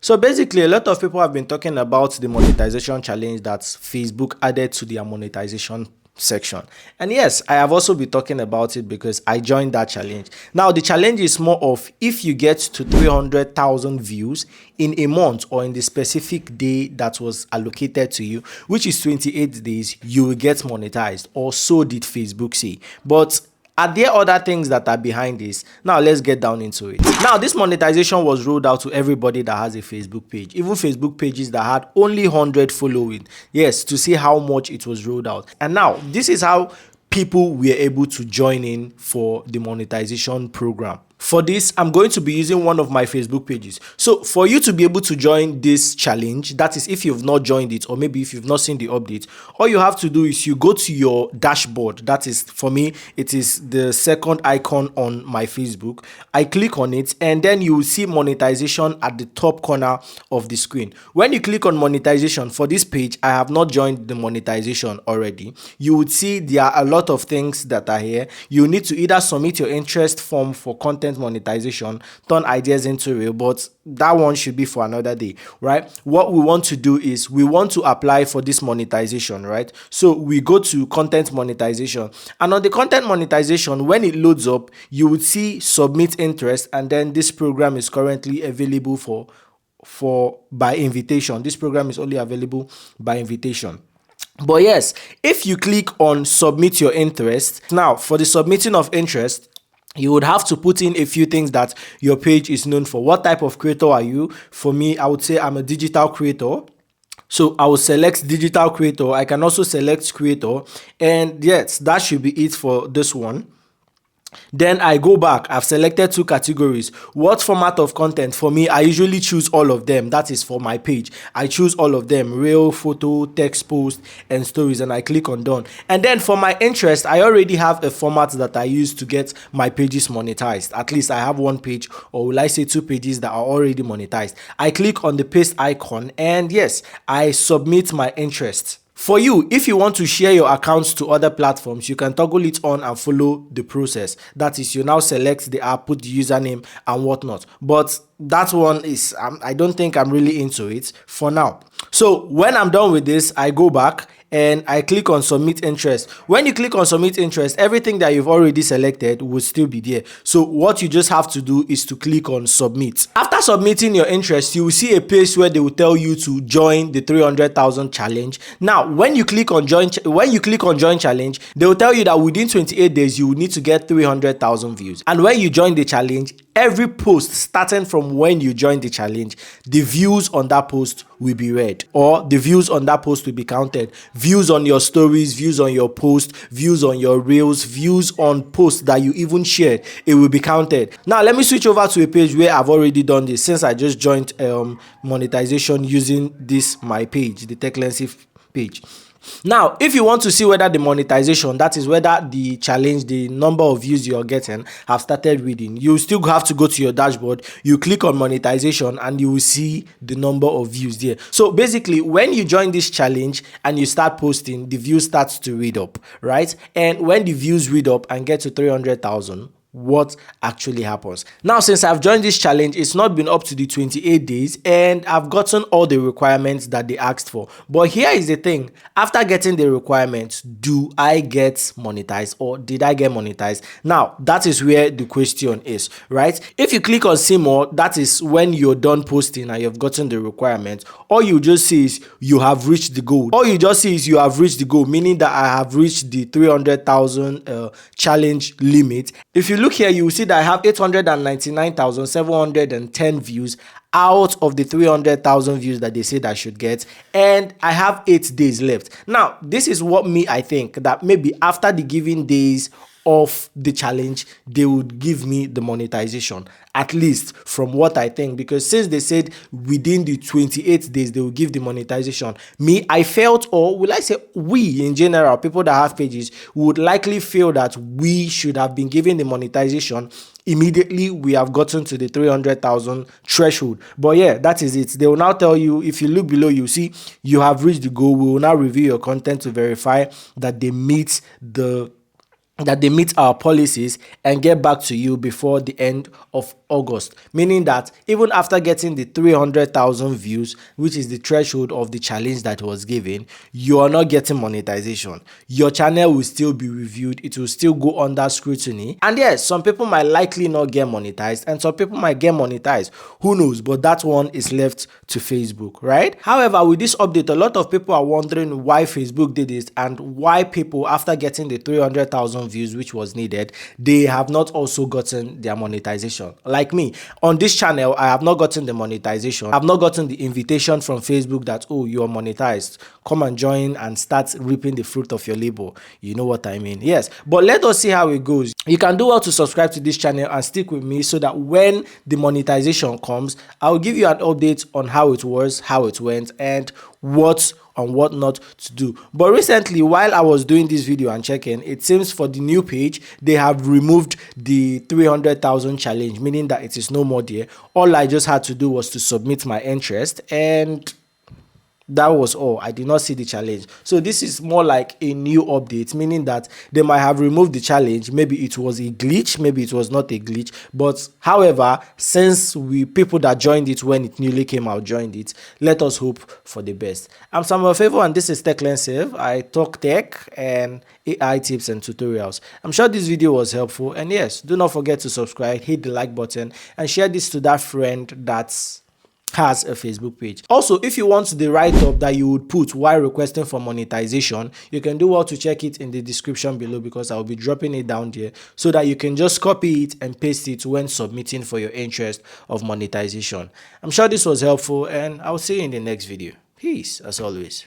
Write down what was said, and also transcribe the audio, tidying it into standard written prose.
So basically, a lot of people have been talking about the monetization challenge that Facebook added to their monetization section. And yes, I have also been talking about it because I joined that challenge. Now, the challenge is more of if you get to 300,000 views in a month or in the specific day that was allocated to you, which is 28 days, you will get monetized, or so did Facebook say. But are there other things that are behind this? Now let's get down into it. Now, this monetization was rolled out to everybody that has a Facebook page, even Facebook pages that had only 100 following. Yes, to see how much it was rolled out. And now this is how people were able to join in for the monetization program. For this, I'm going to be using one of my Facebook pages. So for you to be able to join this challenge, that is if you've not joined it, or maybe if you've not seen the update, all you have to do is you go to your dashboard. That is, for me, it is the second icon on my Facebook. I click on it and then you will see monetization at the top corner of the screen. When you click on monetization for this page, I have not joined the monetization already. You would see there are a lot of things that are here. You need to either submit your interest form for content monetization, turn ideas into real, but that one should be for another day, right? What we want to do is we want to apply for this monetization, right? So we go to content monetization, and on the content monetization, when it loads up, you would see submit interest, and then this program is currently available for by invitation. This program is only available by invitation. But yes, if you click on submit your interest, now for the submitting of interest, you would have to put in a few things that your page is known for. What type of creator are you? For me, I would say I'm a digital creator. So I will select digital creator. I can also select creator. And yes, that should be it for this one. Then I go back. I've selected two categories. What format of content? For me, I usually choose all of them. That is for my page. I choose all of them: reel, photo, text post, and stories, and I click on done. And then for my interest, I already have a format that I use to get my pages monetized. At least I have one page, or will I say two pages, that are already monetized. I click on the paste icon and yes, I submit my interest. For you, if you want to share your accounts to other platforms, you can toggle it on and follow the process. That is, you now select the app, put the username and whatnot. But that one is, I don't think I'm really into it for now. So when I'm done with this, I go back and I click on submit interest. When you click on submit interest, everything that you've already selected will still be there. So what you just have to do is to click on submit. After submitting your interest, you will see a page where they will tell you to join the 300,000 challenge. Now, when you click on join challenge, they will tell you that within 28 days you will need to get 300,000 views. And when you join the challenge, every post starting from when you join the challenge, the views on that post will be read, or the views on that post will be counted. Views on your stories, views on your post, views on your reels, views on posts that you even shared, it will be counted. Now let me switch over to a page where I've already done this, since I just joined monetization using this my page, the Techlensive page. Now, if you want to see whether the monetization, that is whether the challenge, the number of views you're getting, have started reading, you still have to go to your dashboard. You click on monetization and you will see the number of views there. So basically, when you join this challenge and you start posting, the views starts to read up, right? And when the views read up and get to 300,000, what actually happens? Now, since I've joined this challenge, it's not been up to the 28 days and I've gotten all the requirements that they asked for. But here is the thing: after getting the requirements, do I get monetized, or did I get monetized? Now, that is where the question is, right? If you click on see more, that is when you're done posting and you've gotten the requirements. All you just see is you have reached the goal. All you just see is you have reached the goal, meaning that I have reached the 300,000 challenge limit. If you look here, you will see that I have 899,710 views out of the 300,000 views that they said I should get, and I have 8 days left. Now, this is what I think that maybe after the given days of the challenge, they would give me the monetization, at least from what I think, because since they said within the 28 days they will give the monetization, I felt, or will I say we in general, people that have pages, would likely feel that we should have been given the monetization immediately we have gotten to the 300,000 threshold. But yeah, that is it. They will now tell you, if you look below, you see you have reached the goal. We will now review your content to verify that they meet our policies and get back to you before the end of August, meaning that even after getting the 300,000 views, which is the threshold of the challenge that was given, you are not getting monetization. Your channel will still be reviewed, it will still go under scrutiny, and yes, some people might likely not get monetized and some people might get monetized, who knows, but that one is left to Facebook, right? However, with this update, a lot of people are wondering why Facebook did this and why people, after getting the 300,000 views which was needed, they have not also gotten their monetization. Like me, on this channel, I have not gotten the monetization. I've not gotten the invitation from Facebook that, oh, you are monetized, come and join and start reaping the fruit of your labor. You know what I mean? Yes, but let us see how it goes. You can do well to subscribe to this channel and stick with me so that when the monetization comes, I'll give you an update on how it was, how it went, and what and what not to do. But recently, while I was doing this video and checking, it seems for the new page, they have removed the 300,000 challenge, meaning that it is no more there. All I just had to do was to submit my interest, and that was all. I did not see the challenge. So this is more like a new update, meaning that they might have removed the challenge. Maybe it was a glitch, maybe it was not a glitch. But however, since people that joined it when it newly came out joined it, let us hope for the best. I'm Samuel Favor and this is Techlensive. I talk tech and AI tips and tutorials. I'm sure this video was helpful, and yes, do not forget to subscribe, hit the like button, and share this to that friend that's has a Facebook page. Also, if you want the write-up that you would put while requesting for monetization, you can do well to check it in the description below, because I'll be dropping it down there so that you can just copy it and paste it when submitting for your interest of monetization. I'm sure this was helpful, and I'll see you in the next video. Peace, as always.